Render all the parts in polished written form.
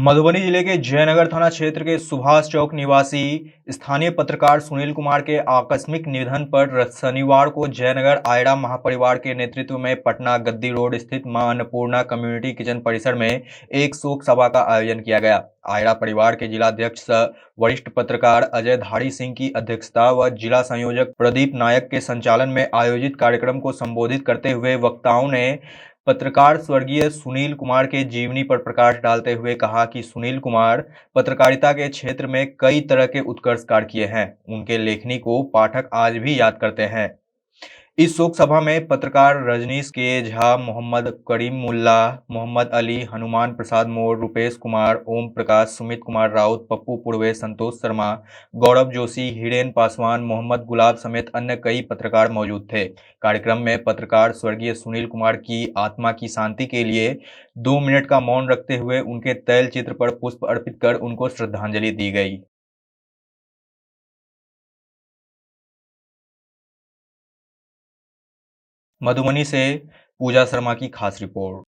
मधुबनी जिले के जयनगर थाना क्षेत्र के सुभाष चौक निवासी स्थानीय पत्रकार सुनील कुमार के आकस्मिक निधन पर शनिवार को जयनगर आयरा महापरिवार के नेतृत्व में पटना गद्दी रोड स्थित मां अन्नपूर्णा कम्युनिटी किचन परिसर में एक शोक सभा का आयोजन किया गया। आयरा परिवार के जिलाध्यक्ष वरिष्ठ पत्रकार अजय धारी सिंह की अध्यक्षता व जिला संयोजक प्रदीप नायक के संचालन में आयोजित कार्यक्रम को संबोधित करते हुए वक्ताओं ने पत्रकार स्वर्गीय सुनील कुमार के जीवनी पर प्रकाश डालते हुए कहा कि सुनील कुमार पत्रकारिता के क्षेत्र में कई तरह के उत्कर्ष कार्य किए हैं। उनके लेखनी को पाठक आज भी याद करते हैं। इस शोक सभा में पत्रकार रजनीश के झा, मोहम्मद करीम मुल्ला, मोहम्मद अली, हनुमान प्रसाद मोर, रुपेश कुमार, ओम प्रकाश, सुमित कुमार राउत, पप्पू पूर्वे, संतोष शर्मा, गौरव जोशी, हिरेन पासवान, मोहम्मद गुलाब समेत अन्य कई पत्रकार मौजूद थे। कार्यक्रम में पत्रकार स्वर्गीय सुनील कुमार की आत्मा की शांति के लिए 2 मिनट का मौन रखते हुए उनके तैल चित्र पर पुष्प अर्पित कर उनको श्रद्धांजलि दी गई। मधुबनी से पूजा शर्मा की खास रिपोर्ट।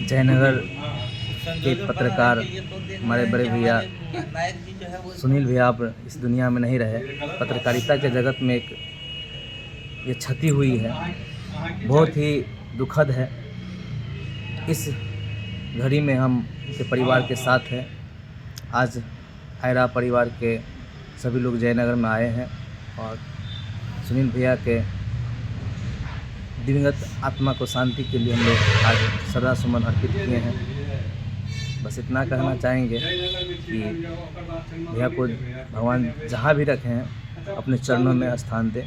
जयनगर के पत्रकार हमारे बड़े भैया सुनील भैया अब इस दुनिया में नहीं रहे। पत्रकारिता के जगत में एक ये क्षति हुई है, बहुत ही दुखद है। इस घड़ी में हम उनके परिवार के साथ हैं। आज आयरा परिवार के सभी लोग जयनगर में आए हैं और सुनील भैया के दिवंगत आत्मा को शांति के लिए हम लोग आज श्रद्धा सुमन अर्पित किए हैं। बस इतना कहना चाहेंगे कि भैया को भगवान जहाँ भी रखे हैं अपने चरणों में स्थान दें।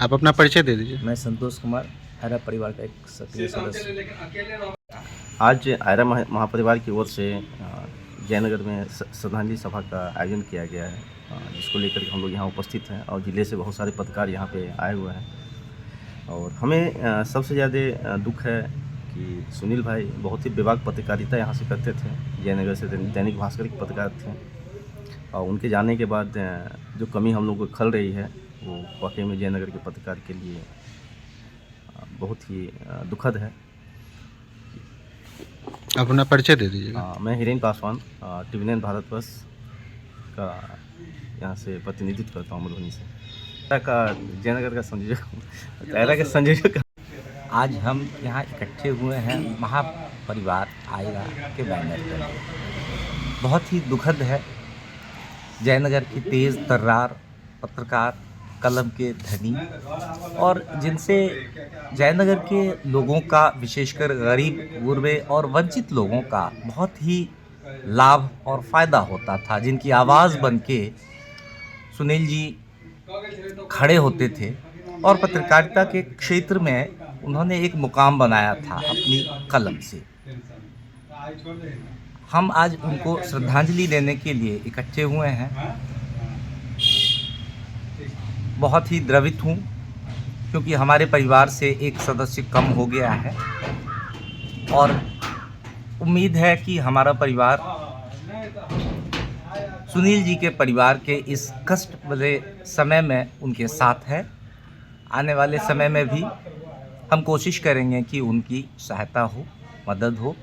आप अपना परिचय दे दीजिए। मैं संतोष कुमार, आयरा परिवार का एक सक्रिय सदस्य। आज आयरा महापरिवार की ओर से जयनगर में श्रद्धांजलि सभा का आयोजन किया गया है, जिसको लेकर हम लोग यहाँ उपस्थित हैं और ज़िले से बहुत सारे पत्रकार यहाँ पे आए हुए हैं। और हमें सबसे ज़्यादा दुख है कि सुनील भाई बहुत ही बेबाक पत्रकारिता यहाँ से करते थे। जयनगर से दैनिक भास्कर के पत्रकार थे और उनके जाने के बाद जो कमी हम लोग को खल रही है वो वाकई में जयनगर के पत्रकार के लिए बहुत ही दुखद है। आप अपना परिचय दे दीजिए। मैं हिरेन पासवान टीवी9 भारतवर्ष का यहाँ से प्रतिनिधित्व करता हूँ मधुबनी से। का जयनगर का संयोजक, आयरा के संयोजक। आज हम यहाँ इकट्ठे हुए हैं महापरिवार आयरा के बैनर पर। बहुत ही दुखद है। जयनगर की तेज़ तर्रार पत्रकार, कलम के धनी और जिनसे जयनगर के लोगों का, विशेषकर गरीब, गुरबे और वंचित लोगों का बहुत ही लाभ और फ़ायदा होता था, जिनकी आवाज़ बन के सुनील जी खड़े होते थे और पत्रकारिता के क्षेत्र में उन्होंने एक मुकाम बनाया था अपनी कलम से। हम आज उनको श्रद्धांजलि देने के लिए इकट्ठे हुए हैं। बहुत ही द्रवित हूँ क्योंकि हमारे परिवार से एक सदस्य कम हो गया है और उम्मीद है कि हमारा परिवार सुनील जी के परिवार के इस कष्ट भरे समय में उनके साथ है। आने वाले समय में भी हम कोशिश करेंगे कि उनकी सहायता हो, मदद हो।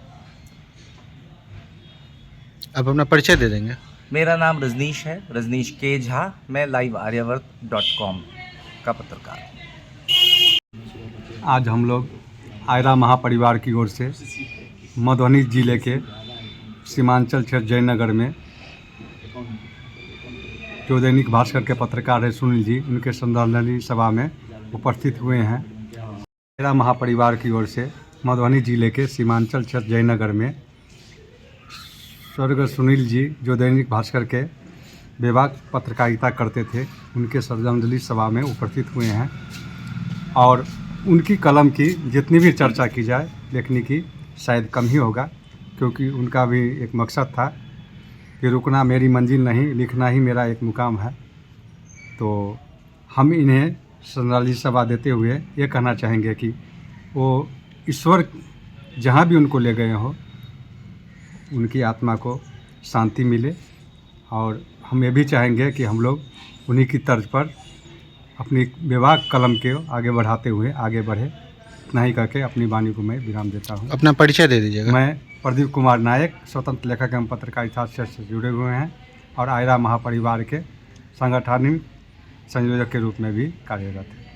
आप अपना परिचय दे देंगे। मेरा नाम रजनीश है, रजनीश के झा। मैं livearyavart.com का पत्रकार हूँ। आज हम लोग आयरा महापरिवार की ओर से मधुबनी जिले के सीमांचल क्षेत्र जयनगर में जो दैनिक भास्कर के पत्रकार है सुनील जी, उनके श्रद्धांजलि सभा में उपस्थित हुए हैं। आयरा महापरिवार की ओर से मधुबनी जिले के सीमांचल क्षेत्र जयनगर में स्वर्गीय सुनील जी जो दैनिक भास्कर के बेबाक पत्रकारिता करते थे, उनके श्रद्धांजलि सभा में उपस्थित हुए हैं। और उनकी कलम की जितनी भी चर्चा की जाए, लेखनी की शायद कम ही होगा, क्योंकि उनका भी एक मकसद था कि रुकना मेरी मंजिल नहीं, लिखना ही मेरा एक मुकाम है। तो हम इन्हें श्रद्धांजलि सभा देते हुए ये कहना चाहेंगे कि वो ईश्वर जहाँ भी उनको ले गए हो, उनकी आत्मा को शांति मिले। और हम ये भी चाहेंगे कि हम लोग उन्हीं की तर्ज पर अपनी बेबाक कलम के आगे बढ़ाते हुए आगे बढ़े, इतना ही करके अपनी वाणी को मैं विराम देता हूँ। अपना परिचय दे दीजिएगा। मैं प्रदीप कुमार नायक, स्वतंत्र लेखक एवं पत्रकारिता से जुड़े हुए हैं और आयरा महापरिवार के सांगठनिक संयोजक के रूप में भी कार्यरत हैं।